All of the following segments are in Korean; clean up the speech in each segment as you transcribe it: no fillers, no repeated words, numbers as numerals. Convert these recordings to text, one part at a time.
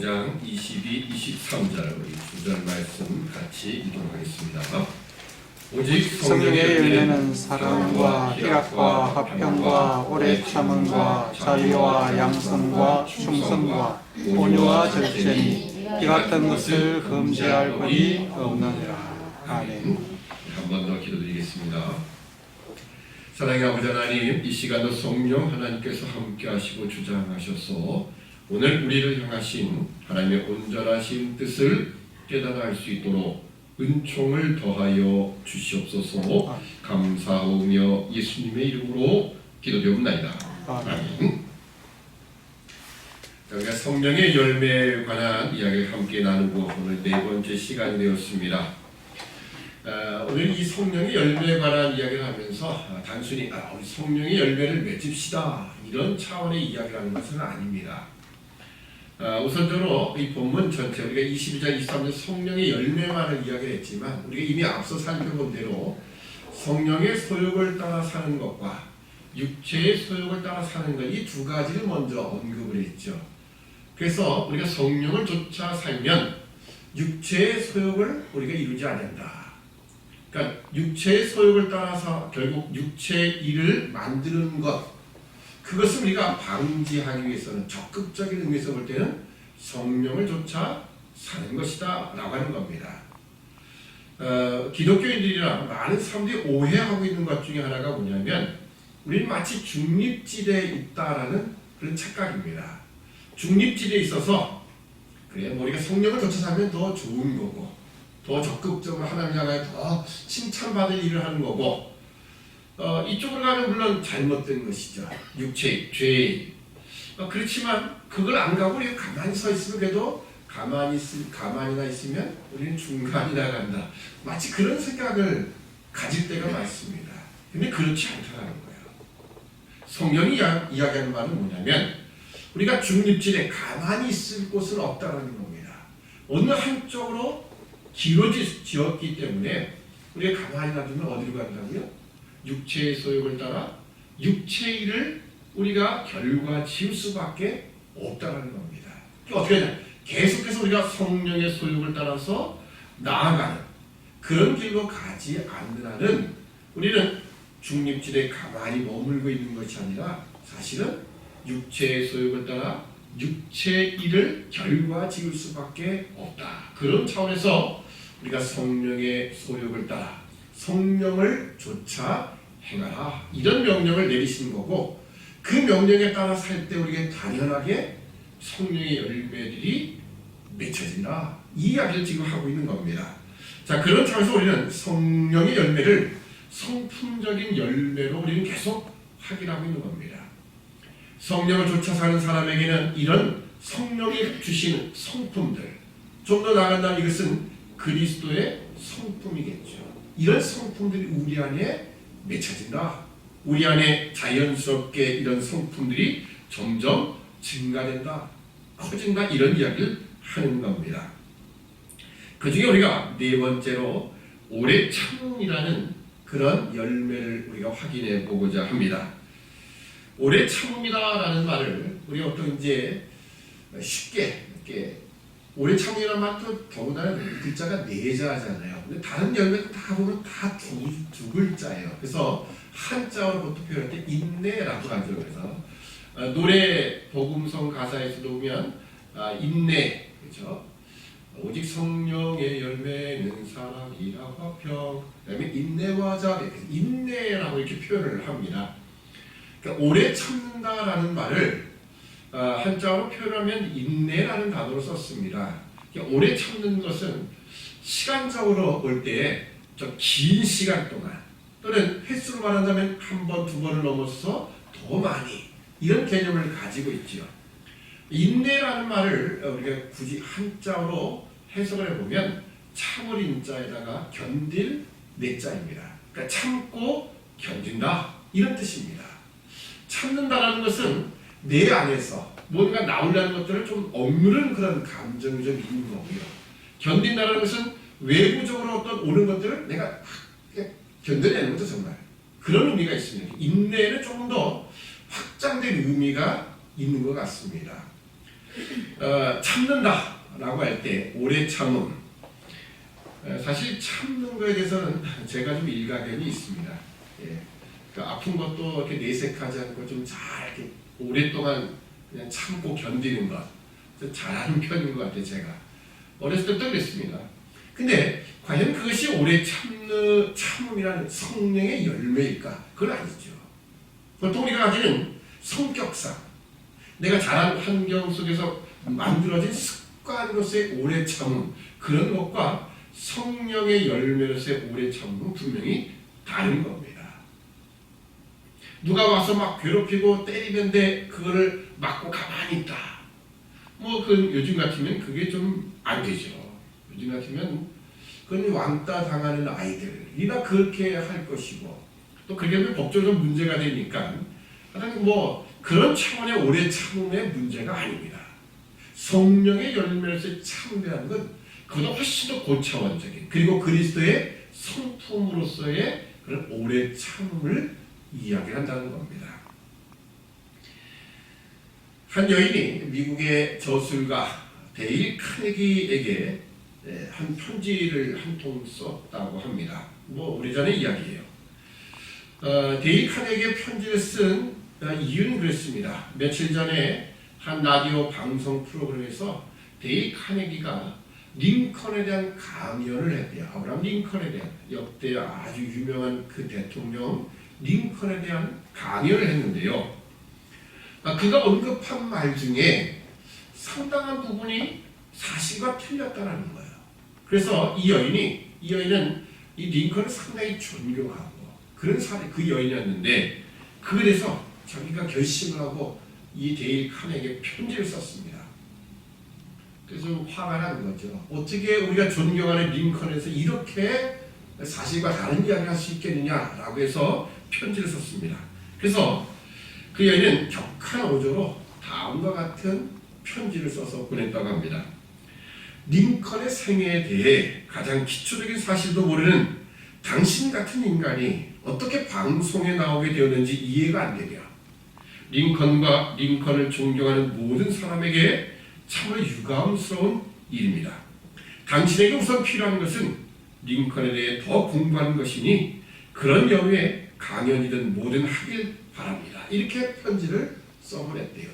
5장 22, 23절 우리 두 절 말씀 같이 읽도록하겠습니다. 오직 성령의 열매는 사랑과 희락과 화평과 오래 참음과 자비와 양선과 충성과 온유와 절제니 이 같은 것을 금지할 법이 없느니라. 아멘. 한 번 더 기도드리겠습니다. 사랑의 아버지 하나님, 이 시간도 성령 하나님께서 함께 하시고 주장하셔서 오늘 우리를 향하신 하나님의 온전하신 뜻을 깨달아 알 수 있도록 은총을 더하여 주시옵소서. 감사하오며 예수님의 이름으로 기도되옵나이다. 아멘. 우리가 성령의 열매에 관한 이야기를 함께 나누고 오늘 네 번째 시간이 되었습니다. 오늘 이 성령의 열매에 관한 이야기를 하면서 단순히 우리 성령의 열매를 맺읍시다 이런 차원의 이야기를 하는 것은 아닙니다. 우선적으로 이 본문 전체 우리가 22장 23절 성령의 열매만을 이야기를 했지만 우리가 이미 앞서 살펴본 대로 성령의 소욕을 따라 사는 것과 육체의 소욕을 따라 사는 것, 이 두 가지를 먼저 언급을 했죠. 그래서 우리가 성령을 쫓아 살면 육체의 소욕을 우리가 이루지 않는다. 그러니까 육체의 소욕을 따라서 결국 육체의 일을 만드는 것, 그것을 우리가 방지하기 위해서는 적극적인 의미에서 볼 때는 성령을 쫓아 사는 것이다 라고 하는 겁니다. 기독교인들이랑 많은 사람들이 오해하고 있는 것 중에 하나가 뭐냐면 우리는 마치 중립지대에 있다라는 그런 착각입니다. 중립지대에 있어서 그래 우리가 성령을 쫓아 살면 더 좋은 거고 더 적극적으로 하나님 향하여 더 칭찬받을 일을 하는 거고 이쪽으로 가면 물론 잘못된 것이죠. 육체의 죄. 그렇지만 그걸 안 가고 우리가 가만히 서 있으면 그래도 가만히나 있으면 우리는 중간이나 간다. 마치 그런 생각을 가질 때가 많습니다. 근데 그렇지 않다는 거예요. 성령이 이야기하는 말은 뭐냐면 우리가 중립지대 가만히 있을 곳은 없다는 겁니다. 어느 한쪽으로 기울어지었기 때문에 우리가 가만히 놔두면 어디로 간다고요? 육체의 소욕을 따라 육체의 일을 우리가 결과 지을 수밖에 없다는 겁니다. 어떻게 하냐? 계속해서 우리가 성령의 소욕을 따라서 나아가는 그런 길로 가지 않는 한은 우리는 중립지대에 가만히 머물고 있는 것이 아니라 사실은 육체의 소욕을 따라 육체의 일을 결과 지을 수밖에 없다. 그런 차원에서 우리가 성령의 소욕을 따라 성령을 쫓아 행하라 이런 명령을 내리시는 거고 그 명령에 따라 살 때 우리가 당연하게 성령의 열매들이 맺혀진다 이 이야기를 지금 하고 있는 겁니다. 자, 그런 차원에서 우리는 성령의 열매를 성품적인 열매로 우리는 계속 확인하고 있는 겁니다. 성령을 쫓아 사는 사람에게는 이런 성령이 주시는 성품들, 좀 더 나아간다면 이것은 그리스도의 성품이겠죠. 이런 성품들이 우리 안에 맺혀진다. 우리 안에 자연스럽게 이런 성품들이 점점 증가된다, 커진다 이런 이야기를 하는 겁니다. 그 중에 우리가 네 번째로 오래 참음이라는 그런 열매를 우리가 확인해 보고자 합니다. 오래 참음이다라는 말을 우리가 어떤 이제 쉽게 이렇게 오래 참음이라는 말도 더군다나 글자가 네 자잖아요. 근데 다른 열매도 다 보면 다 두 글자예요. 그래서 한자어로 보통 표현할 때 인내라고 하죠. 그래서 노래 복음성 가사에서도 보면 인내, 그렇죠? 오직 성령의 열매는 사랑이라 화평, 그다음에 인내와 자비, 인내라고 이렇게 표현을 합니다. 그러니까 오래 참는다라는 말을 한자어로 표현하면 인내라는 단어로 썼습니다. 그러니까 오래 참는 것은 시간적으로 볼 때 좀 긴 시간 동안 또는 횟수로 말한다면 한 번, 두 번을 넘어서 더 많이 이런 개념을 가지고 있죠. 인내라는 말을 우리가 굳이 한자어로 해석을 해보면 참을 인자에다가 견딜 내자입니다. 그러니까 참고 견딘다 이런 뜻입니다. 참는다라는 것은 내 안에서 뭔가 나오려는 것들을 좀 억누르는 그런 감정이 좀 있는 거고요. 견딘다는 것은 외부적으로 어떤 오는 것들을 내가 견뎌내는 거죠. 정말 그런 의미가 있습니다. 인내는 조금 더 확장된 의미가 있는 것 같습니다. 참는다라고 할 때 오래 참음. 사실 참는 거에 대해서는 제가 좀 일가견이 있습니다. 예. 그 아픈 것도 이렇게 내색하지 않고 좀 잘 이렇게 오랫동안 그냥 참고 견디는 것 잘하는 편인 것 같아요. 제가 어렸을 때부터 그랬습니다. 근데 과연 그것이 오래 참음이라는 성령의 열매일까? 그건 아니죠. 보통 우리가 가지는 성격상 내가 자란 환경 속에서 만들어진 습관으로서의 오래 참음 그런 것과 성령의 열매로서의 오래 참음은 분명히 다른 겁니다. 누가 와서 막 괴롭히고 때리는데 그거를 맞고 가만히 있다. 뭐 그 요즘 같으면 그게 좀 안 되죠. 요즘 같으면 그건 왕따 당하는 아이들이나 그렇게 할 것이고 또 그게 하면 법적으로 문제가 되니까 하여튼 뭐 그런 차원의 오래 참음의 문제가 아닙니다. 성령의 열매로서의 참음이라는 건 그보다 훨씬 더 고차원적인 그리고 그리스도의 성품으로서의 그런 오래 참음을 이야기한다는 겁니다. 한 여인이 미국의 저술가 데일 카네기에게 한 편지를 한 통 썼다고 합니다. 뭐 오래전의 이야기예요. 데일 카네기의 편지를 쓴 이유는 그랬습니다. 며칠 전에 한 라디오 방송 프로그램에서 데일 카네기가 링컨에 대한 강연을 했대요. 아브라함 링컨에 대한 역대 아주 유명한 그 대통령 링컨에 대한 강연을 했는데요. 그가 언급한 말 중에 상당한 부분이 사실과 틀렸다라는 거예요. 그래서 이 여인은 이 링컨을 상당히 존경하고 그런 사례 그 여인이었는데 그래서 자기가 결심을 하고 이 데일 칸에게 편지를 썼습니다. 그래서 좀 화가 난 거죠. 어떻게 우리가 존경하는 링컨에서 이렇게 사실과 다른 이야기를 할 수 있겠느냐라고 해서 편지를 썼습니다. 그래서 그 여인은 격한 어조로 다음과 같은 편지를 써서 보냈다고 합니다. 링컨의 생애에 대해 가장 기초적인 사실도 모르는 당신 같은 인간이 어떻게 방송에 나오게 되었는지 이해가 안 되며 링컨과 링컨을 존경하는 모든 사람에게 참으로 유감스러운 일입니다. 당신에게 우선 필요한 것은 링컨에 대해 더 공부하는 것이니 그런 연후에 강연이든 뭐든 하길 바랍니다. 이렇게 편지를 써보냈대요.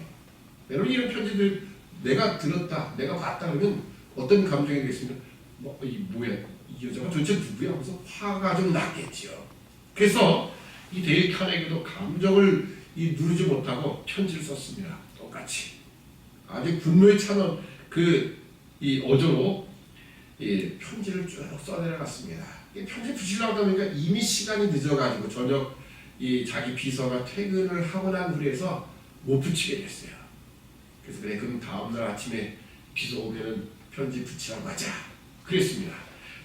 여러분 이런 편지들 내가 들었다, 내가 봤다 그러면 어떤 감정이 되겠습니까? 뭐야, 이 여자가 도대체 누구야? 하면서 화가 좀 났겠죠. 그래서 이 데일 카네기도 감정을 누르지 못하고 편지를 썼습니다. 똑같이 아주 분노에 차는 이 어조로 편지를 쭉 써내려갔습니다. 편지 붙이려고 하니까 이미 시간이 늦어가지고 저녁 자기 비서가 퇴근을 하고 난 후에서 못 붙이게 됐어요. 그래서 그래 그럼 다음날 아침에 비서 오면은 편지 붙이라고 하자 그랬습니다.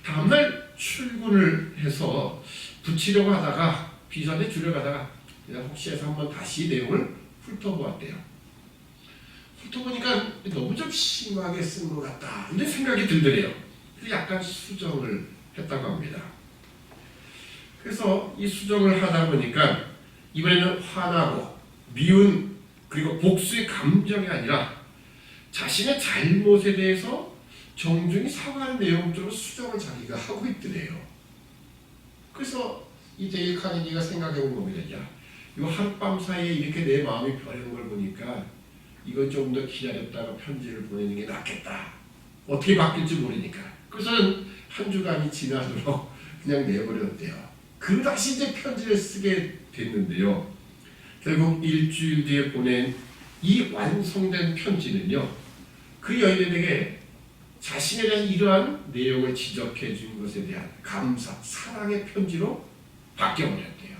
다음날 출근을 해서 붙이려고 하다가 비서한테 주려고 하다가 혹시 해서 한번 다시 내용을 훑어보았대요. 훑어보니까 너무 좀 심하게 쓴 것 같다 이런 생각이 들더래요. 그래서 약간 수정을 했다고 합니다. 그래서 이 수정을 하다 보니까 이번에는 화나고 미운 그리고 복수의 감정이 아니라 자신의 잘못에 대해서 정중히 사과하는 내용 쪽으로 수정을 자기가 하고 있더래요. 그래서 이 데일 카네기가 생각해 본 겁니다. 야, 이거 하룻밤 사이에 이렇게 내 마음이 변하는 걸 보니까 이거 좀 더 기다렸다가 편지를 보내는 게 낫겠다. 어떻게 바뀔지 모르니까. 그래서 한 주간이 지나도록 그냥 내버렸대요. 그 다시 이제 편지를 쓰게 됐는데요. 결국 일주일 뒤에 보낸 이 완성된 편지는요. 그 여인에게 자신에 대한 이러한 내용을 지적해 준 것에 대한 감사, 사랑의 편지로 바뀌어버렸대요.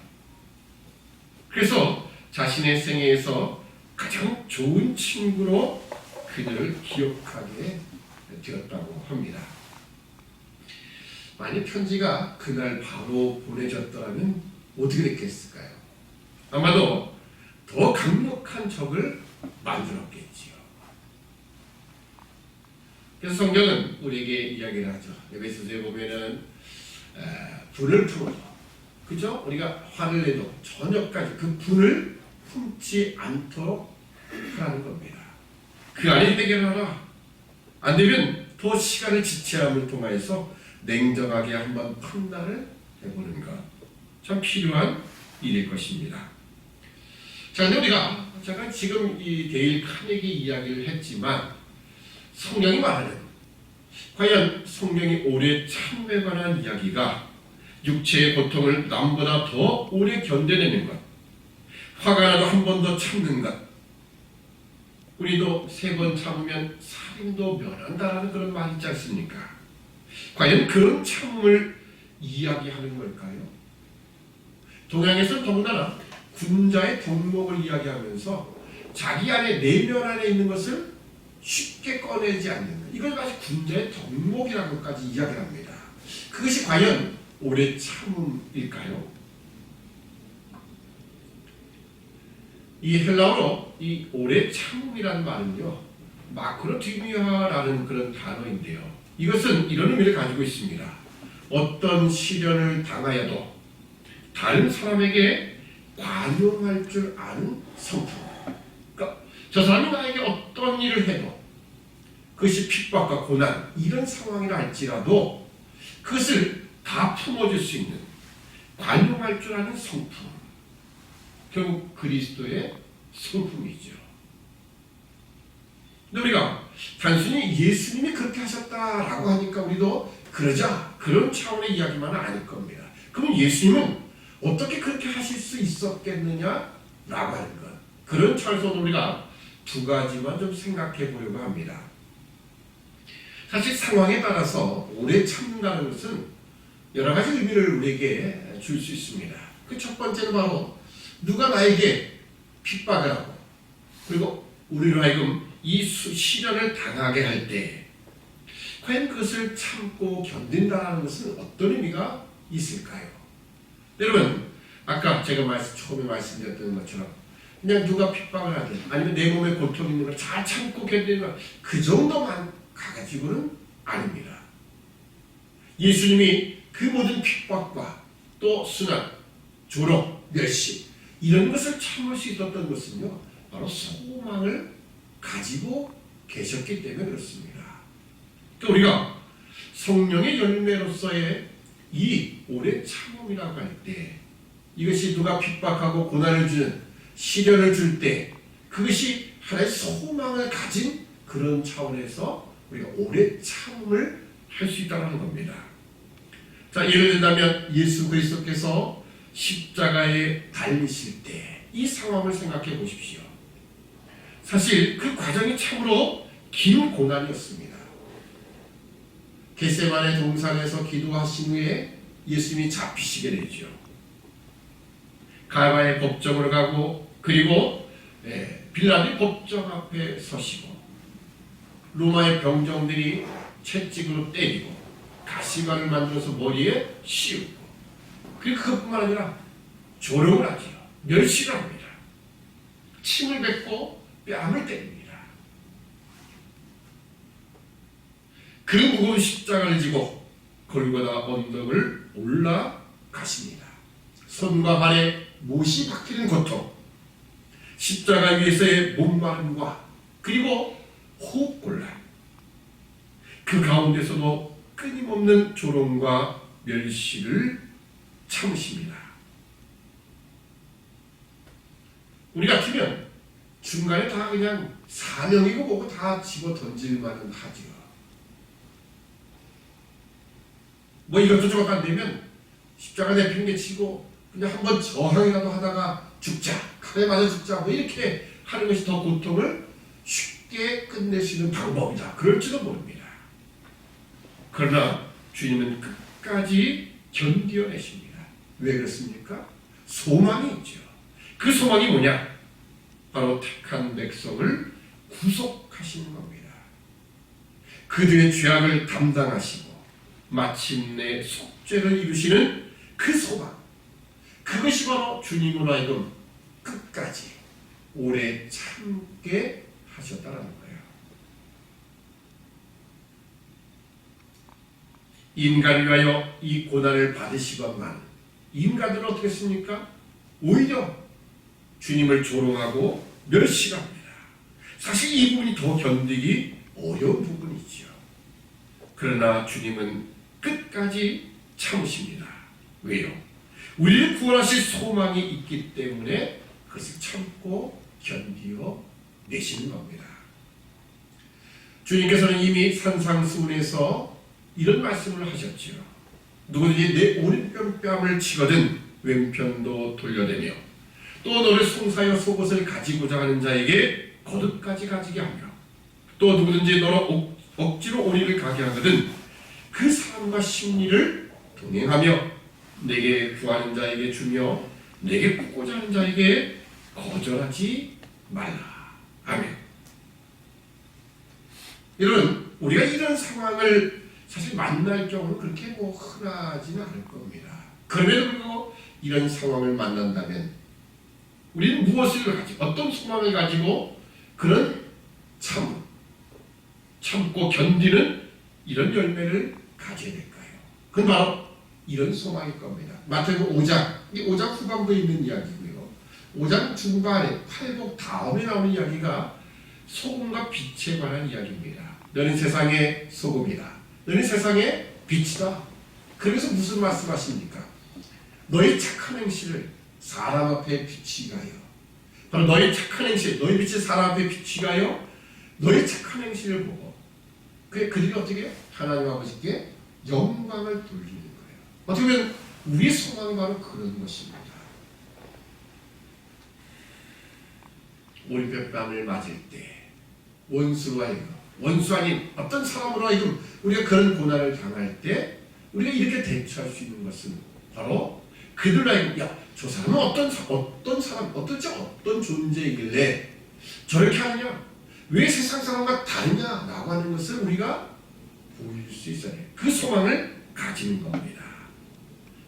그래서 자신의 생애에서 가장 좋은 친구로 그녀를 기억하게 되었다고 합니다. 만약 편지가 그날 바로 보내졌더라면 어떻게 됐겠을까요? 아마도 더 강력한 적을 만들었겠지요. 그래서 성경은 우리에게 이야기를 하죠. 에베소서에 보면은 분을 품어도, 그죠? 우리가 화를 내도 저녁까지 그 분을 품지 않도록 하라는 겁니다. 그 안에 해결하라. 안 되면 더 시간을 지체함을 통하여서 냉정하게 한번 판단을 해보는 것. 참 필요한 일일 것입니다. 자, 근데 제가 지금 이 데일 카네기 이야기를 했지만 성경이 말하는 과연 성경이 오래 참음에 관한 이야기가 육체의 고통을 남보다 더 오래 견뎌내는 것, 화가 나도 한 번 더 참는 것, 우리도 3번 참으면 살인도 면한다라는 그런 말이 있지 않습니까? 과연 그런 참음을 이야기하는 걸까요? 동양에서는 더군다나 군자의 덕목을 이야기하면서 자기 안에 내면 안에 있는 것을 쉽게 꺼내지 않는, 이걸 마치 군자의 덕목이라는 것까지 이야기를 합니다. 그것이 과연 오래 참음일까요? 이 헬라어로 이 오래 참음이라는 말은요, 마크로티미아라는 그런 단어인데요. 이것은 이런 의미를 가지고 있습니다. 어떤 시련을 당하여도 다른 사람에게 관용할 줄 아는 성품. 그러니까 저 사람이 나에게 어떤 일을 해도 그것이 핍박과 고난, 이런 상황이라 할지라도 그것을 다 품어줄 수 있는 관용할 줄 아는 성품. 결국 그리스도의 성품이죠. 근데 우리가 단순히 예수님이 그렇게 하셨다라고 하니까 우리도 그러자, 그런 차원의 이야기만은 아닐 겁니다. 그럼 예수님은 어떻게 그렇게 하실 수 있었겠느냐라고 하는 것, 그런 차원에서 우리가 2가지만 좀 생각해 보려고 합니다. 사실 상황에 따라서 오래 참는다는 것은 여러 가지 의미를 우리에게 줄 수 있습니다. 그 첫 번째는 바로 누가 나에게 핍박을 하고 그리고 우리로 하여금 이 시련을 당하게 할 때 과연 그것을 참고 견딘다는 것은 어떤 의미가 있을까요? 여러분, 아까 제가 처음에 말씀드렸던 것처럼 그냥 누가 핍박을 하든 아니면 내 몸에 고통이 있는 걸 잘 참고 견디는 것, 그 정도만 가지고는 아닙니다. 예수님이 그 모든 핍박과 또 순환, 조롱, 멸시, 이런 것을 참을 수 있었던 것은요, 바로 소망을 가지고 계셨기 때문에 그렇습니다. 그러니까 우리가 성령의 열매로서의 이 오래 참음이라고 할 때, 이것이 누가 핍박하고 고난을 주는, 시련을 줄 때 그것이 하나의 소망을 가진 그런 차원에서 우리가 오래 참음을 할 수 있다는 겁니다. 자, 예를 들자면 예수 그리스도께서 십자가에 달리실 때 이 상황을 생각해 보십시오. 사실 그 과정이 참으로 긴 고난이었습니다. 겟세마네 동산에서 기도하신 후에 예수님이 잡히시게 되죠. 가바의 법정으로 가고 그리고 빌라도의 법정 앞에 서시고 로마의 병정들이 채찍으로 때리고 가시관을 만들어서 머리에 씌우고 그리고 그것뿐만 아니라 조롱을 하지요. 멸시를 합니다. 침을 뱉고 뺨을 때립니다. 그 무거운 십자가를 지고 골고다 언덕을 올라가십니다. 손과 발에 못이 박히는 고통, 십자가 위에서의 목마름과 그리고 호흡곤란, 그 가운데서도 끊임없는 조롱과 멸시를 참으십니다. 우리 같으면 중간에 다 그냥 사명이고 뭐고 다 집어 던질만은 하지요. 뭐 이것도 저것도 안 되면 십자가 내팽개치고 그냥 한번 저항이라도 하다가 죽자, 칼에 맞아 죽자, 뭐 이렇게 하는 것이 더 고통을 쉽게 끝낼 수 있는 방법이다. 그럴지도 모릅니다. 그러나 주님은 끝까지 견뎌내십니다. 왜 그렇습니까? 소망이 있죠. 그 소망이 뭐냐? 바로 택한 백성을 구속하시는 겁니다. 그들의 죄악을 담당하시고 마침내 속죄를 이루시는 그 소망, 그것이 바로 주님으로 하여금 끝까지 오래 참게 하셨다는 거예요. 인간을 위하여 이 고난을 받으시건만 인간들은 어떻게 했습니까? 오히려 주님을 조롱하고 멸시합니다. 사실 이 부분이 더 견디기 어려운 부분이지요. 그러나 주님은 끝까지 참으십니다. 왜요? 우리를 구원하실 소망이 있기 때문에 그것을 참고 견디어 내시는 겁니다. 주님께서는 이미 산상수훈에서 이런 말씀을 하셨지요. 누구든지 내 오른편뺨을 치거든 왼편도 돌려대며 또 너를 송사여 속옷을 가지고자 하는 자에게 겉옷까지 가지게 하며 또 누구든지 너로 억지로 오리를 가게 하거든 그 사람과 심리를 동행하며 내게 구하는 자에게 주며 내게 묻고자 하는 자에게 거절하지 말라. 아멘. 우리가 이런 상황을 사실 만날 경우는 그렇게 흔하지는 않을 겁니다. 그럼에도 불구하고 이런 상황을 만난다면 우리는 무엇을 가지고 어떤 소망을 가지고 그런 참고 견디는 이런 열매를 가져야 될까요? 그건 바로 이런 소망일 겁니다. 마태복음 5장, 이 5장 후반부에 있는 이야기고요. 5장 중반에 팔복 다음에 나오는 이야기가 소금과 빛에 관한 이야기입니다. 너는 세상의 소금이다. 너는 세상의 빛이다. 그래서 무슨 말씀하십니까? 너의 착한 행실을 사람 앞에 비치가요. 바로 너의 착한 행실, 너의 빛이 사람 앞에 비치가요. 너의 착한 행실을 보고 그들이 어떻게 해요? 하나님 아버지께 영광을 돌리는 거예요. 어떻게 보면 우리의 소망이 바로 그런 것입니다. 오리뼈뺨을 맞을 때 원수 아닌 어떤 사람으로 하여금 우리가 그런 고난을 당할 때 우리가 이렇게 대처할 수 있는 것은 바로 그들로 하여금 저 사람은 어떤 존재이길래 저렇게 하느냐, 왜 세상 사람과 다르냐라고 하는 것을 우리가 보일 수 있어야 해요. 그 소망을 가지는 겁니다.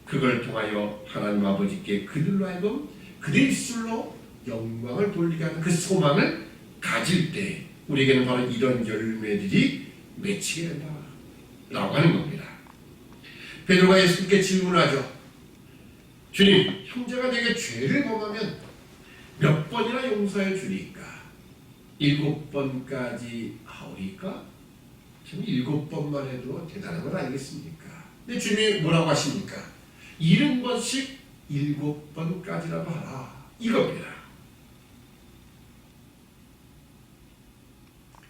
그걸 통하여 하나님 아버지께 그들로 하여금 그들의 입술로 영광을 돌리게 하는 그 소망을 가질 때 우리에게는 바로 이런 열매들이 맺히게 된다라고 하는 겁니다. 베드로가 예수님께 질문하죠. 주님, 형제가 내게 죄를 범하면 몇 번이나 용서해 주리까? 7번까지 하오리까? 지금 7번만 해도 대단한 건 아니겠습니까? 근데 주님이 뭐라고 하십니까? 70번씩 7번까지라도 하라. 이겁니다.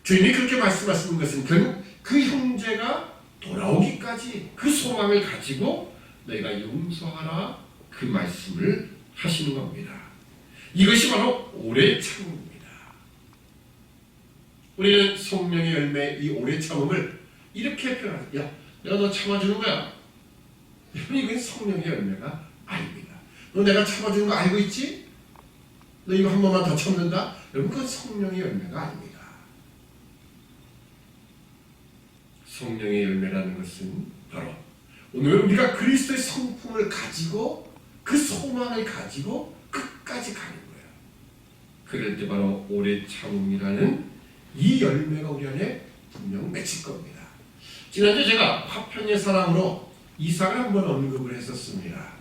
주님이 그렇게 말씀하시는 것은 결국 그 형제가 돌아오기까지 그 소망을 가지고 너희가 용서하라 그 말씀을 하시는 겁니다. 이것이 바로 오래 참음입니다. 우리는 성령의 열매 이 오래 참음을 이렇게 표현합니다. 야, 내가 너 참아주는 거야. 이건 성령의 열매가 아닙니다. 너 내가 참아주는 거 알고 있지? 너 이거 한 번만 더 참는다? 여러분 그건 성령의 열매가 아닙니다. 성령의 열매라는 것은 바로 오늘 우리가 그리스도의 성품을 가지고 그 소망을 가지고 끝까지 가는 거예요. 그럴 때 바로 오래 참음이라는 이 열매가 우리 안에 분명 맺힐 겁니다. 지난주 제가 화평의 사랑으로 이삭을 한번 언급을 했었습니다.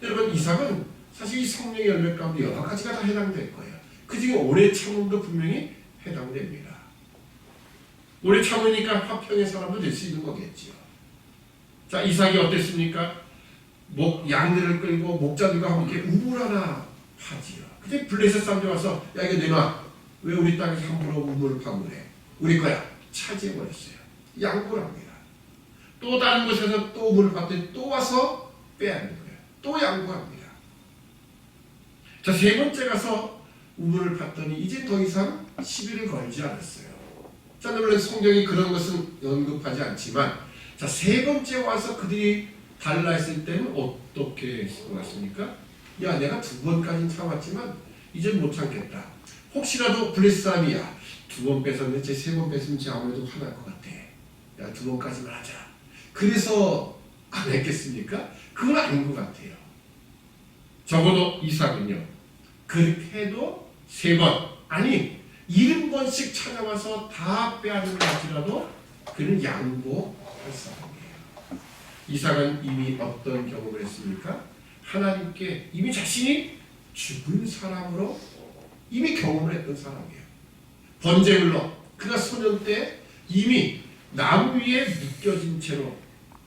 여러분 이삭은 사실 이 성령의 열매 가운데 여러 가지가 다 해당될 거예요. 그 중에 오래 참음도 분명히 해당됩니다. 오래 참으니까 화평의 사람도 될 수 있는 거겠지요. 자, 이삭이 어땠습니까? 양들을 끌고 목자들과 함께 우물 하나 파지요. 그때 블레셋 사람들이 와서 야 이거 내놔. 왜 우리 땅에서 함부로 우물을 파고 그래? 우리 거야. 차지해버렸어요. 양보를 합니다. 또 다른 곳에서 또 우물을 봤더니 또 와서 빼앗는 거예요. 또 양보합니다. 자, 세 번째 가서 우물을 봤더니 이제 더 이상 시비를 걸지 않았어요. 자, 물론 성경이 그런 것은 언급하지 않지만 자, 세 번째 와서 그들이 달라 했을 때는 어떻게 했을 것 같습니까? 야, 내가 2번까지는 참았지만 이제 못 참겠다. 혹시라도 블레셋 사람이야 2번 뺏었는데 제 3번 뺏으면 제 아무래도 화날 것 같아. 야, 2번까지만 하자. 그래서 안 했겠습니까? 그건 아닌 것 같아요. 적어도 이삭은요. 그렇게 해도 3번 아니 70번씩 찾아와서 다 빼앗는 것이라도 그는 양보할 사람이에요. 이삭은 이미 어떤 경험을 했습니까? 하나님께 이미 자신이 죽은 사람으로 이미 경험을 했던 사람이에요. 번제물로 그가 소년 때 이미 나무 위에 묶여진 채로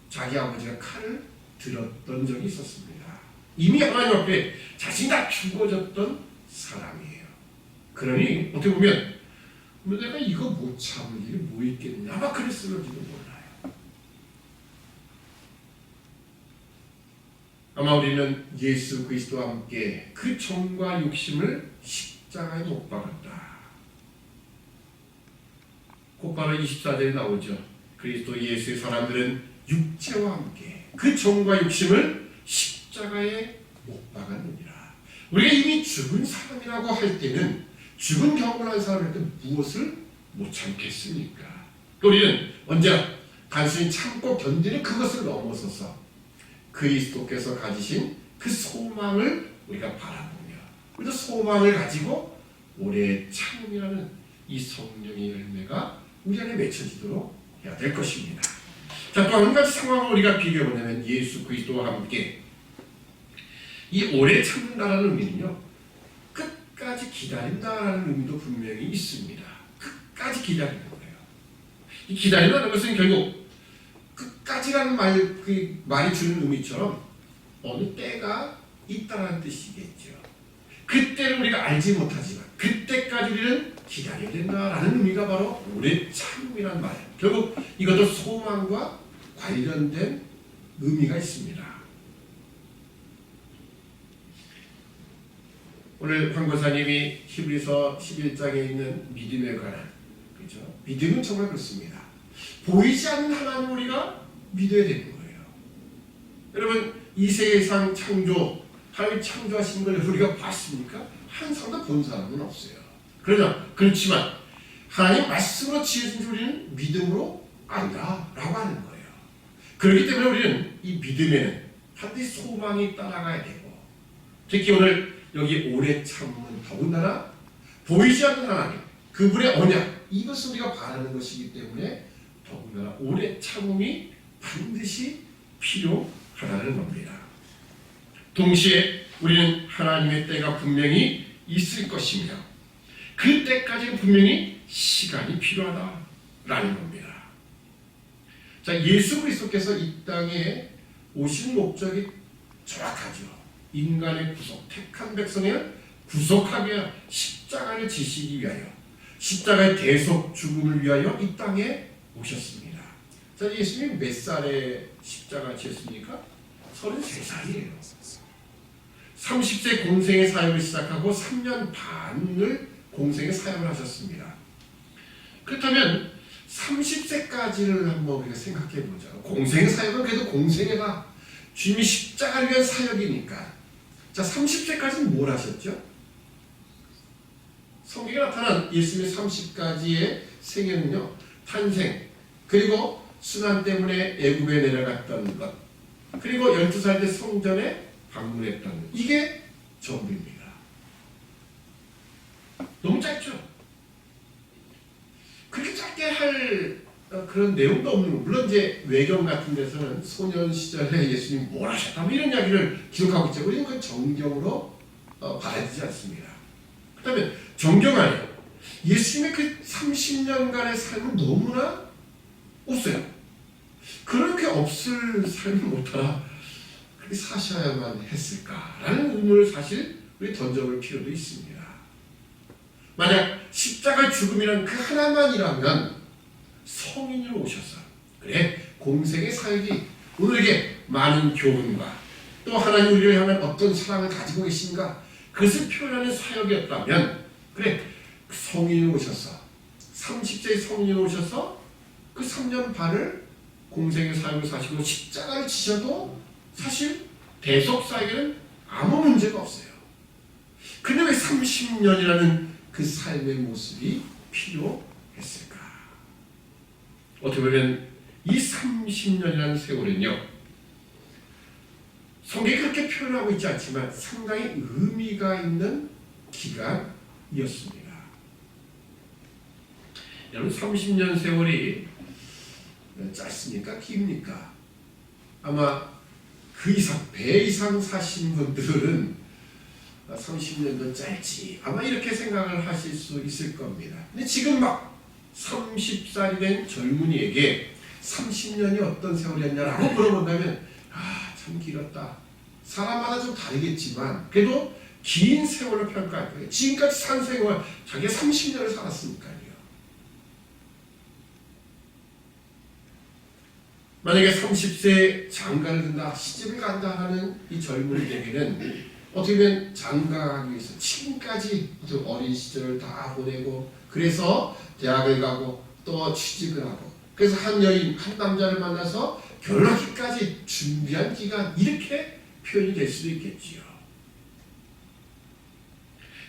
자기 아버지가 칼을 들었던 적이 있었습니다. 이미 하나님 앞에 자신이 다 죽어졌던 사람이에요. 그러니 어떻게 보면 내가 이거 못 참을 일이 뭐 있겠냐 아마 그랬을지도 몰라요. 아마 우리는 예수 그리스도와 함께 그 정과 욕심을 십자가에 못 박았다. 곧바로 24절에 나오죠. 그리스도 예수의 사람들은 육체와 함께 그 정과 욕심을 십자가에 못 박았느니라. 우리가 이미 죽은 사람이라고 할 때는 죽은 경험을 한 사람한테 무엇을 못 참겠습니까? 우리는 언제나 단순히 참고 견디는 그것을 넘어서서 그리스도께서 가지신 그 소망을 우리가 바라보며 우리도 소망을 가지고 오래 참음이라는 이 성령의 열매가 우리 안에 맺혀지도록 해야 될 것입니다. 자, 또 한 가지 상황을 우리가 비교해보면 예수 그리스도와 함께 이 오래 참는다라는 의미는요, 끝까지 기다린다라는 의미도 분명히 있습니다. 끝까지 기다리는 거예요. 이 기다린다는 것은 결국 끝까지라는 그 말이 주는 의미처럼 어느 때가 있다는 뜻이겠죠. 그때를 우리가 알지 못하지만 그때까지 우리는 기다려야 된다라는 의미가 바로 오래 참음이란 말. 결국 이것도 소망과 관련된 의미가 있습니다. 오늘 황 권사님이 히브리서 11장에 있는 믿음에 관한, 그렇죠? 믿음은 정말 그렇습니다. 보이지 않는 하나님 우리가 믿어야 되는 거예요. 여러분, 이 세상 창조, 하나님이 창조하신 걸 우리가 봤습니까? 한 사람도 본 사람은 없어요. 그렇지만 하나님 말씀으로 지어진 줄 우리는 믿음으로 안다라고 하는 거예요. 그렇기 때문에 우리는 이 믿음에는 반드시 소망이 따라가야 되고, 특히 오늘 여기 오래 참음은 더군다나 보이지 않는 하나님, 그분의 언약, 이것을 우리가 바라는 것이기 때문에 더군다나 오래 참음이 반드시 필요하다는 겁니다. 동시에 우리는 하나님의 때가 분명히 있을 것이며 그 때까지는 분명히 시간이 필요하다라는 겁니다. 자, 예수 그리스도께서 이 땅에 오신 목적이 정확하죠. 인간의 구속, 택한 백성을 구속하기 위하여 십자가를 지시기 위하여, 십자가의 대속 죽음을 위하여 이 땅에 오셨습니다. 자, 예수님이 몇 살에 십자가 지었습니까? 33살이에요. 30세 공생의 사역을 시작하고 3년 반을 공생의 사역을 하셨습니다. 그렇다면 30세까지를 한번 우리가 생각해 보자. 공생의 사역은 그래도 공생애가 주님이 십자가를 위한 사역이니까. 자, 30세까지는 뭘 하셨죠? 성경에 나타난 예수님의 30까지의 생애는요, 탄생, 그리고 순환 때문에 애굽에 내려갔던 것, 그리고 12살 때 성전에 방문했던 것, 이게 전부입니다. 너무 짧죠? 그렇게 짧게 할 그런 내용도 없는 거. 물론 이제 외경 같은 데서는 소년 시절에 예수님 뭘 하셨다 이런 이야기를 기록하고 있죠. 우리는 그 정경으로 받아들이지 않습니다. 그렇다면 정경 안에 예수님의 그 30년간의 삶은 너무나 없어요. 그렇게 없을 삶을 못하나 그렇게 사셔야만 했을까라는 의문을 사실 우리 던져볼 필요도 있습니다. 만약 십자가 죽음이란 그 하나만이라면 성인으로 오셔서 그래 공생의 사역이 우리에게 많은 교훈과 또 하나님 우리를 향한 어떤 사랑을 가지고 계신가 그것을 표현하는 사역이었다면 그래 성인으로 오셔서 30세의 성인으로 오셔서 그 3년 반을 공생의 사역을 사시고 십자가를 지셔도 사실 대속 사역에는 아무 문제가 없어요. 근데 왜 30년이라는 그 삶의 모습이 필요했을까? 어떻게 보면 이 30년이라는 세월은요, 성경이 그렇게 표현하고 있지 않지만 상당히 의미가 있는 기간이었습니다. 여러분, 30년 세월이 짧습니까? 깁니까? 아마 그 이상, 배 이상 사신 분들은 30년도 짧지 아마 이렇게 생각을 하실 수 있을 겁니다. 근데 지금 막 30살이 된 젊은이에게 30년이 어떤 세월이었냐라고 물어본다면 참 길었다. 사람마다 좀 다르겠지만 그래도 긴 세월을 평가할 거예요. 지금까지 산 세월 자기가 30년을 살았으니까요. 만약에 30세 장가를 든다, 시집을 간다 하는 이 젊은이들에게는 어떻게 보면 장가하기 위해서 지금까지 어린 시절을 다 보내고 그래서 대학을 가고 또 취직을 하고 그래서 한 여인, 한 남자를 만나서 결혼하기까지 준비한 기간 이렇게 표현이 될 수도 있겠지요.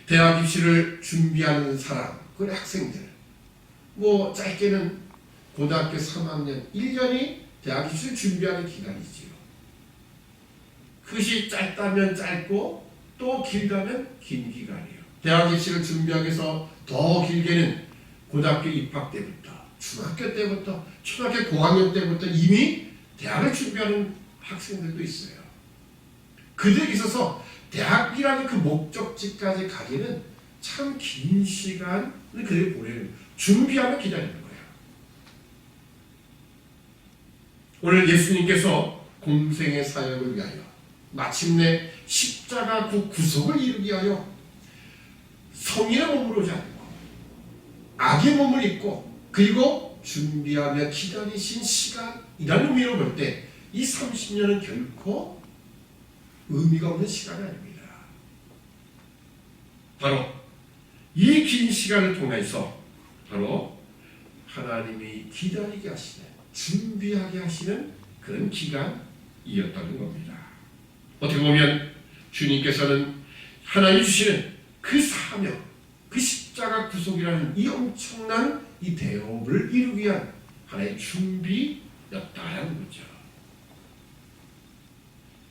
대학 입시를 준비하는 사람, 그 학생들 뭐 짧게는 고등학교 3학년 1년이 대학 입시를 준비하는 기간이지요. 그것이 짧다면 짧고 또 길다면 긴 기간이에요. 대학 입시를 준비하기 위해서 더 길게는 고등학교 입학 때부터 중학교 때부터 초등학교 고학년 때부터 이미 대학을 준비하는 학생들도 있어요. 그들에게 있어서 대학이라는 그 목적지까지 가기는 참 긴 시간을 그들이 보내는 준비하며 기다리는 거예요. 오늘 예수님께서 공생의 사역을 위하여 마침내 십자가 그 구속을 이루기 위하여 성인의 몸으로 오지 않고 악의 몸을 입고 그리고 준비하며 기다리신 시간이라는 의미로 볼 때 이 30년은 결코 의미가 없는 시간이 아닙니다. 바로 이 긴 시간을 통해서 바로 하나님이 기다리게 하시는 준비하게 하시는 그런 기간이었다는 겁니다. 어떻게 보면 주님께서는 하나님 주시는 그 사명, 그 십자가 구속이라는 이 엄청난 이 대업을 이루기 위한 하나의 준비였다는 거죠.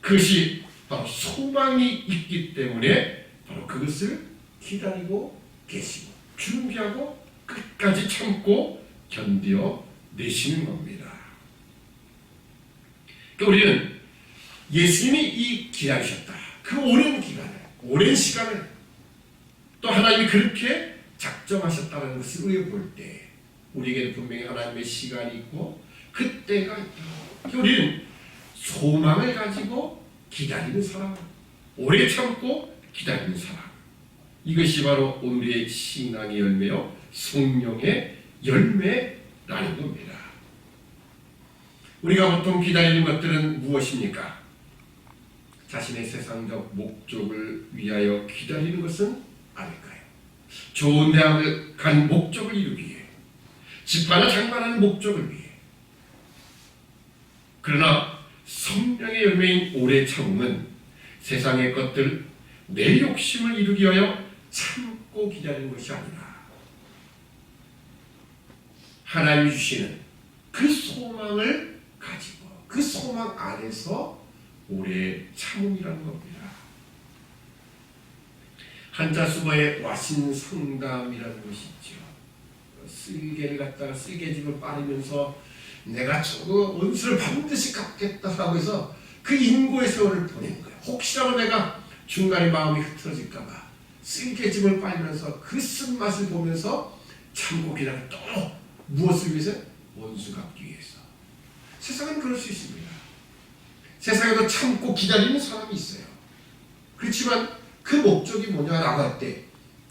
그것이 바로 소망이 있기 때문에 바로 그것을 기다리고 계시고 준비하고 끝까지 참고 견뎌 내시는 겁니다. 그러니까 우리는 예수님이 이 기다리셨다. 그 오랜 기간을, 오랜 시간을 또 하나님이 그렇게 작정하셨다는 것을 우리가 볼 때 우리에게는 분명히 하나님의 시간이 있고 그때가 있다. 그러니까 우리는 소망을 가지고 기다리는 사람, 오래 참고 기다리는 사람, 이것이 바로 우리의 신앙의 열매요 성령의 열매라는 겁니다. 우리가 보통 기다리는 것들은 무엇입니까? 자신의 세상적 목적을 위하여 기다리는 것은 아닐까요? 좋은 대학을 간 목적을 이루기 위해, 집 하나 장만하는 목적을 위해. 그러나 성령의 열매인 오래 참음은 세상의 것들, 내 욕심을 이루기 위하여 참고 기다리는 것이 아니라 하나님이 주시는 그 소망을 가지고 그 소망 안에서 오래 참음이라는 겁니다. 한자수보에 와신상담이라는 것이 있죠. 쓸개를 갖다가 쓸개집을 빠르면서 내가 저거 원수를 반드시 갚겠다라고 해서 그 인고의 세월을 보내는 거예요. 혹시라도 내가 중간에 마음이 흐트러질까봐 쓸개집을 빨면서 그 쓴맛을 보면서 참고 기다려 또 무엇을 위해서? 원수 갚기 위해서. 세상은 그럴 수 있습니다. 세상에도 참고 기다리는 사람이 있어요. 그렇지만 그 목적이 뭐냐라고 할 때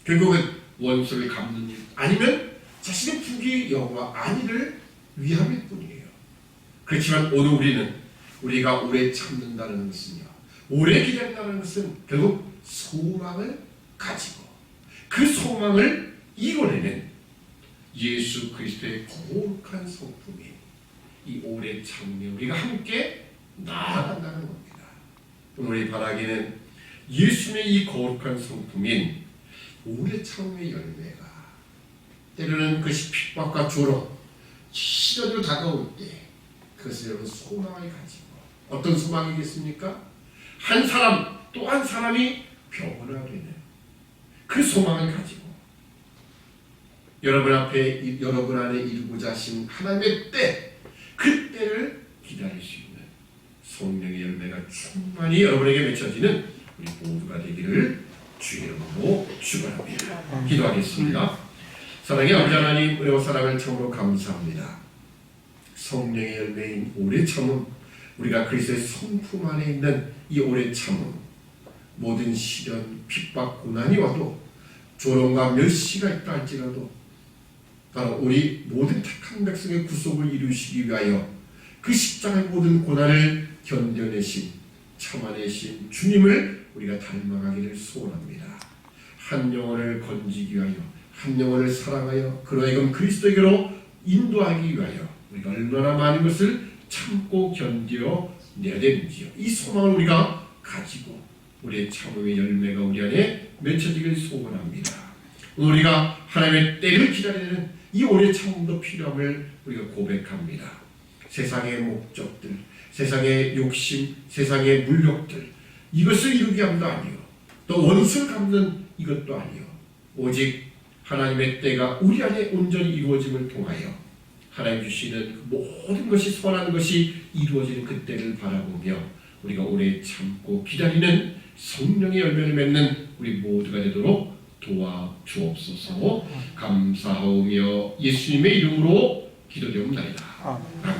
결국은 원수를 갚는 일 아니면 자신의 부귀 영화 안위를 위함일 뿐이에요. 그렇지만 오늘 우리는 우리가 오래 참는다는 것은요, 오래 기다린다는 것은 결국 소망을 가지고 그 소망을 이뤄내는 예수 그리스도의 거룩한 성품인 이 오래 참음에 우리가 함께 나아간다는 겁니다. 오늘 우리 바라기는 예수님의 이 거룩한 성품인 오래 참음의 열매가 때로는 그것이 핍박과 조롱, 시련으로 다가올 때 그것을 여러분 소망을 가지고 어떤 소망이겠습니까? 한 사람 또 한 사람이 변화되는 그 소망을 가지고 여러분 앞에 여러분 안에 이루고자 하신 하나님의 때, 그 때를 기다릴 수 있는 성령의 열매가 충만히 여러분에게 맺혀지는 우리 모두가 되기를 주 이름으로 축원합니다. 기도하겠습니다. 사랑의 아버지 하나님, 은혜와 사랑을 참으로 감사합니다. 성령의 열매인 오래 참음, 우리가 그리스도의 성품 안에 있는 이 오래 참음, 모든 시련, 핍박, 고난이 와도 조롱과 멸시가 있다 할지라도 바로 우리 모든 택한 백성의 구속을 이루시기 위하여 그 십자가의 모든 고난을 견뎌내신 참아내신 주님을 우리가 닮아가기를 소원합니다. 한 영혼을 건지기 위하여, 한 영혼을 사랑하여 그로 하여금 그리스도에게로 인도하기 위하여 우리가 얼마나 많은 것을 참고 견뎌내야 되는지요. 이 소망을 우리가 가지고 우리의 참음의 열매가 우리 안에 맺혀지길 소원합니다. 우리가 하나님의 때를 기다리는 이 오래 참음도 필요함을 우리가 고백합니다. 세상의 목적들, 세상의 욕심, 세상의 물욕들, 이것을 이루게 함도 아니요, 또 원수를 갚는 이것도 아니요, 오직 하나님의 때가 우리 안에 온전히 이루어짐을 통하여 하나님 주시는 그 모든 것이 선한 것이 이루어지는 그때를 바라보며 우리가 오래 참고 기다리는 성령의 열매를 맺는 우리 모두가 되도록 도와주옵소서. 감사하오며 예수님의 이름으로 기도되옵나이다. 아멘.